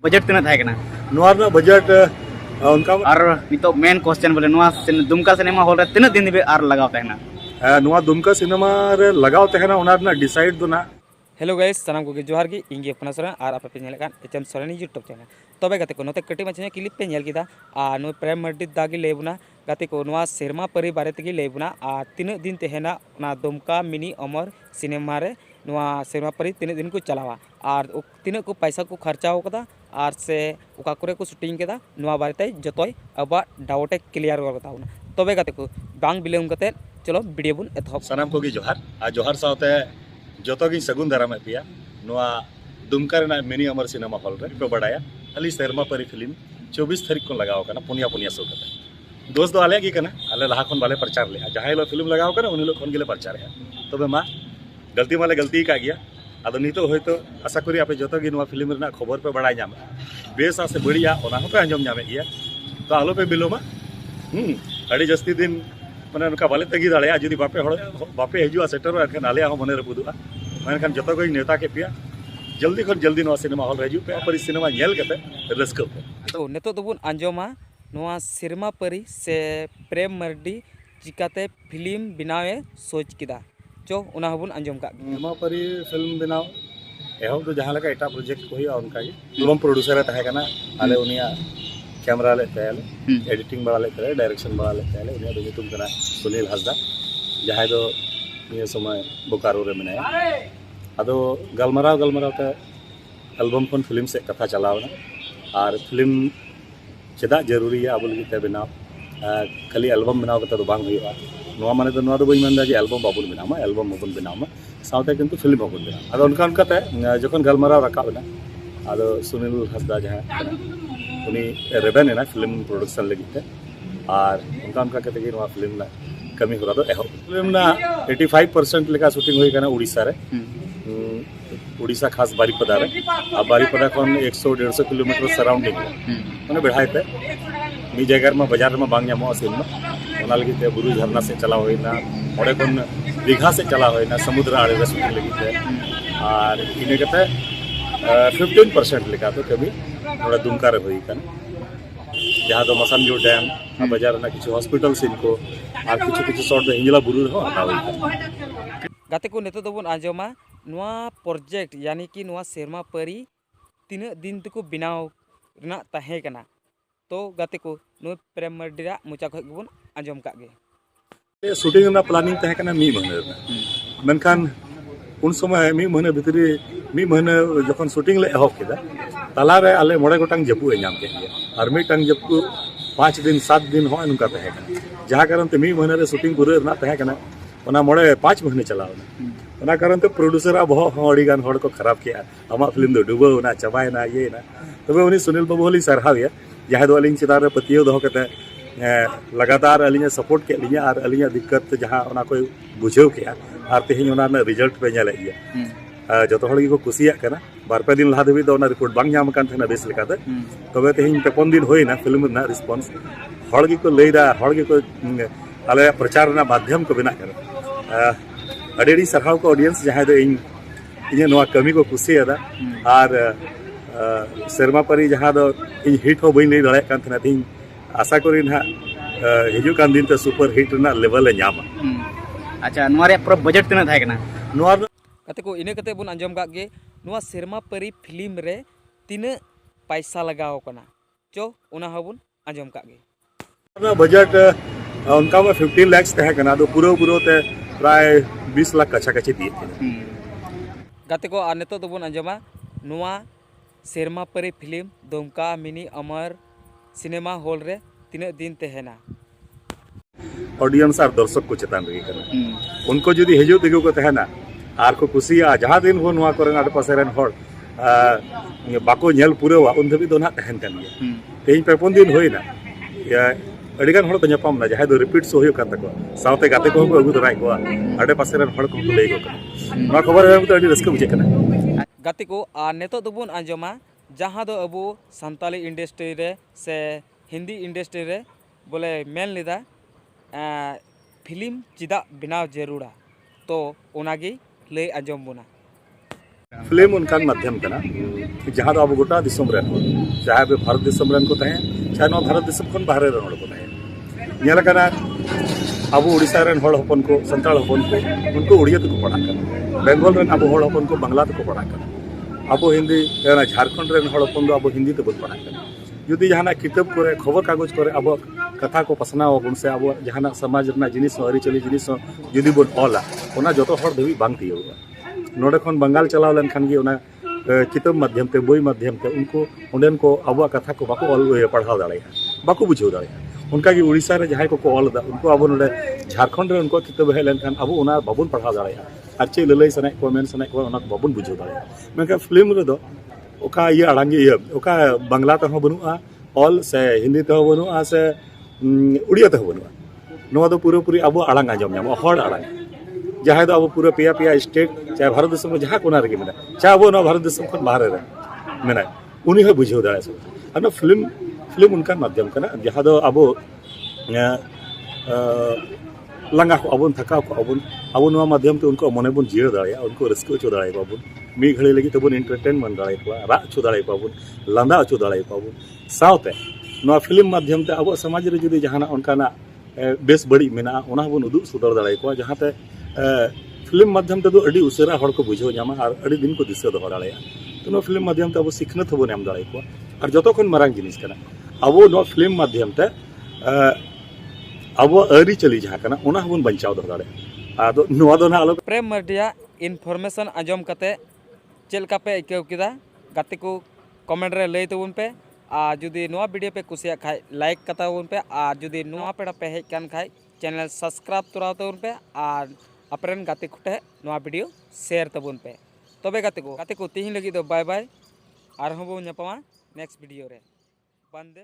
Budget तना थाहे कना नोआ रना बजट उनका और नितो मेन क्वेश्चन बोले नोआ दुमका सिनेमा हॉल रे तिना दिन दिबे आर लगाव तहना नोआ दुमका सिनेमा रे लगाव तहना ओना रना डिसाइड दो ना हेलो गाइस सानाम को जोहार गी इंगे अपना सोरेन और आप पे नेलकान एचएम सोरेन यूट्यूब चैनल तबे गाते को नोते कटी माछे क्लिप पे नेल किदा आ नो प्रेम मर्डी दागी लेबुना गाते को नोआ सेरमा परि बारे तगी लेबुना आ तीन दिन तेहना ना दुमका मिनी अमर सिनेमा रे नोआ सेरमा परि तीन दिन को चलावा और तीन को पैसा को खर्चा कदा और से ओका करे को शूटिंग केदा नोआ बारे ते जतोय अब डाउटे क्लियर कर बताउना तबे गाते को बांग बिलम कते चलो वीडियो बुन एथॉप सानाम को जोहार आ जोहार सावते जोतो गी सगुन दाराम पिया नोआ दुमका रेना मिनी अमर सिनेमा हॉल रे पे बडाया अली सेरमा परि फिल्म 24 तारीख को लगाव कना पुनिया पुनिया सो कते दोस्त दो आले गी कना आले लहा खन बाले प्रचार ले जहां लो फिल्म लगाव कना उन लोग खन गेले प्रचार है तबे मा गलती माले गलती का गया आदो नितो होयतो आशा करी आपे जोतो गी नोआ फिल्म रेना खबर पे बडाय जाम बेसा से बढ़िया ओना हो पे अंजम जामे गया तो आलो पे बिलोमा अड़ी जस्ती दिन माने उनका बाले तगी दाड़े जुदी बापे हजू सेटर एनखान आले मन रपुदा मेनखान जो को नेता के पिया जल्दी खन जल्दी नोआ सिनेमा हॉल हजू पे परि सिनेमा नेल कते रस्क पे तो नेतो दोबुन आंजोमा नोआ सेरमा परि से प्रेम मर्डी चिकाते फिल्म बनावे सोच किदा चो उना हबुन आंजोम का सिनेमा परि फिल्म बनाव एहो तो जहां लगा एटा प्रोजेक्ट को हुआ उनका एल्बम प्रोड्यूसर तहे कना आले उनिया कैमरा ले तयाले एडिटिंग बड़ा ले तयाले डायरेक्शन बड़ा ले तयाले उनिया दो तुम कना सुनील हसदा जहां दो ये समय बोकारो रे मनाया अदो गलमराव ते एल्बम खन फिल्म से कथा चलावना और फिल्म चेदा जरूरी है अब लगी बनाव खाली एल्बम बनाव कते बांग हुआ नोआ माने तो नोआ दो बई मनदा जे एल्बम बाबुन बनामा एल्बम बाबुन बनामा सावते किंतु फिल्म बाबुन बना अदो उनका ते जखन गलमराव रकाबना अदो सुनील हसदा जहां उनी रेबेन ना फिल्म प्रोडक्शन लगी थे और उनका कते गी नोआ फिल्म ना कमी हो दो एहो फिल्म ना 85% लेका शूटिंग हुई कना उड़ीसा रे उड़ीसा खास बारिपदा रे आ बारिपदा खन 100-150 किलोमीटर सराउंडिंग माने बढ़ाइते मी जगह में बाजार में बांग नामो सिनेमा ओना लगी ते बुरु झरना से चला होइना ओडे खन दीघा से चला होइना समुद्र आड़े रे शूटिंग लगी थे और इने कते 15% लेका तो कभी थोड़ा दुमका रे होई कन जहाँ दो मसानजो डैम बाजार ना किछु हॉस्पिटल सीन को और किछु शॉर्ट हिंजला बुरु हो हटाव गाते को नेतो दोबुन आंजोमा नोआ प्रोजेक्ट यानी कि नोआ सेरमा परि तीन दिन तक बनाव रना तहे कना तो गाते को नो प्रेम मर्डी मुचा खय गुबुन आंजोम का गे शूटिंग ना प्लानिंग तहे कना मी महीने मेनखान उन समय मी महीने भितरी मी महीने जखन शूटिंग ले एहब केदा तालारे आले मोड़े गोटांग जपू नाम के और मिटांग जपू 5 दिन 7 दिन हो उनका तहे कना जहाँ कारण ते मी महीने रे शूटिंग पूरे ना तहे कना ओना मोड़े 5 महीने चलावना ओना कारण ते प्रोड्यूसर अब अड़ी गान हड़ को खराब किया आमा फिल्म दो डुबोना चाबायना ये ना तबे उनी सुनील बाबू होली सरहाविया जहाँ दो अलिंग चितार रे पतियो दो कते लगातार अलिंग सपोर्ट के लिया और अलिंग दिक्कत जहाँ ओना कोई बुझेव किया और तेहिं ओना रिजल्ट पे नेले गया जो हड़ को कुसिया कना बार पे दिन लहा धबी दो ओना रिपोर्ट बांग नाम कान थेना बेस लेकाते तबे तेहिं 5 दिन होइना फिल्म ना रिस्पांस हड़ को लैदा हड़ को आले प्रचार ना माध्यम को बना कर अड़ी सरहाव को ऑडियंस जहाँ दो इन नोआ कमी को कुसियादा और सेरमा परि जहाँ दो इन हिट हो बई नहीं दड़े कान थेना तेहिं आशा करी ना हिजू कान दिन ते सुपर हिट ना लेवल न्यामा अच्छा नोआ रे पूरा बजट तना थाहे कना नोआ गाते को इने कते बुन आंजोम का गे नोआ सेरमा परि फिल्म रे तीन पैसा लगाव कना चो उना हबुन आंजोम का गे बजट उनका में 15 लाख तहे कना दो पूरो ते प्राय 20 लाख कछा कछी दिए थे गाते को नेतो दोबुन आंजोमा नोआ सेरमा परि फिल्म दुमका मिनी अमर सिनेमा हॉल रे तीन दिन तेहना ऑडियंस और दर्शक को चेतान रही करना उनको जुदी हजू दिगो को तहना आर को कुसिया जहाँ दिन हो नोआ करे आडे पासे रेन हड़ बाको नेल पुरेवा उन धबी दो ना तहन कन गया तेहिं 5 दिन होइना या अड़ीगान हड़ को ñapam ना जहाँ दो रिपीट सो हो कान तको सावते गाते को अगु दराय को आडे पासे रेन हड़ को लई को ना खबर है तो अड़ी रस्क बुझे कना गाते को आ नेतो दोबुन आंजोमा जहाँ दो अबो संताली इंडस्ट्री रे से हिंदी इंडस्ट्री रे बोले मेन लेदा फिल्म चिदा बनाव जरूरा तो ओनागी लई आंजोम बुना फिल्म उनका माध्यम करना जहाँ दो अब गोटा दिसम रेन हो चाहे पे भारत दिसम रेन को तहे चाहे नो भारत दिसम खन बाहर रेन को तहे नेला करना अब उड़ीसा रेन हड़ हपन को संताल हपन को उनको उड़िया तक पढ़ा कर बेंगल रेन अब हड़ हपन को बांग्ला तक पढ़ा कर अब हिंदी झारखंड रेन हड़ हपन अब हिंदी तक पढ़ा कर जुदी जहाँ किताब करे खबर कागज करे अब कथा को पसनाव से अब जहाँ समाज जिनिस आरीचाली जिनिस जुदी बन ऑला ओना जतो हड़ धबी बांग तियोगा नोडे खन बंगाल चलाव लेन खान गे ओना किताब माध्यम ते बोई माध्यम ते उनको उंडेन को अब कथा को बाको ऑल पढ़ाव दाड़े बाको बुझाव दाड़े उनका कि उड़ीसा रे जहाँ को ऑल दा उनको अब नोडे झारखंड रे उनको किताब हे लेन खान अब ओना बाबुन पढ़ाव दाड़े आर चे ललई सने को मेन सने को ओना बाबुन बुझाव दाड़े मेका फिल्म रे दो ओका ये अड़ांगे ये ओका बांग्ला ते हो बनुआ ऑल से हिंदी ते हो बनुआ से उड़िया ते हो बनुआ नोवा दो पूरा पूरी अब अड़ांग आजम नाम हड़ अड़ांग जहाँ दो अब पूरा पेया पेया स्टेट चाहे भारत देश में जहाँ कोना रगे मेना चाहे अब ना भारत देश खन बाहर रे मेना उनी हो बुझाव दाड़े सब अना फिल्म उनका माध्यम करना जहाँ दो अब लंगा को अबन थका को अबन नोवा माध्यम ते उनको मने बन जियर दाड़े उनको रस्क अचो दाड़े बाबुन मी घड़ी लगी तबन एंटरटेनमेंट दाड़े को रा अचो दाड़े बाबुन लांदा अचो दाड़े बाबुन सावते नोवा फिल्म माध्यम ते अब समाज रे जुदी जहाना उनकाना बेस बड़ी मेना ओना बन उदुग सुदर दाड़े को जहाँ ते फिल्म माध्यम ते अड़ी उसरा हड़ को बुझाव जामा और अड़ी दिन को दिशा दो दाड़े तो नो फिल्म माध्यम ते अब सिखनत होबो नाम दाड़े को और जतो खन मारांग जिनिस कना अब नो फिल्म माध्यम ते अब आरी चली जहाँ कना ओना हबन बंचाव दो दाड़े आदो नोवा दो ना आलो प्रेम मर्डिया इनफॉर्मेशन आजम कते चेलका पे आइकाव किदा गाते को कमेंट रे लई तबुन पे आ जुदी नोवा वीडियो पे कुसिया खाय लाइक कताबुन पे आ जुदी नोवा पेड़ा पे हेज कान खाय चैनल सब्सक्राइब तोराव तबुन पे और अपरेन गाते कुटे नोवा वीडियो शेयर तबुन पे तबे गाते को तिहिन लगी दो बाय बाय और हम बो नेक्स्ट वीडियो रे बंदे।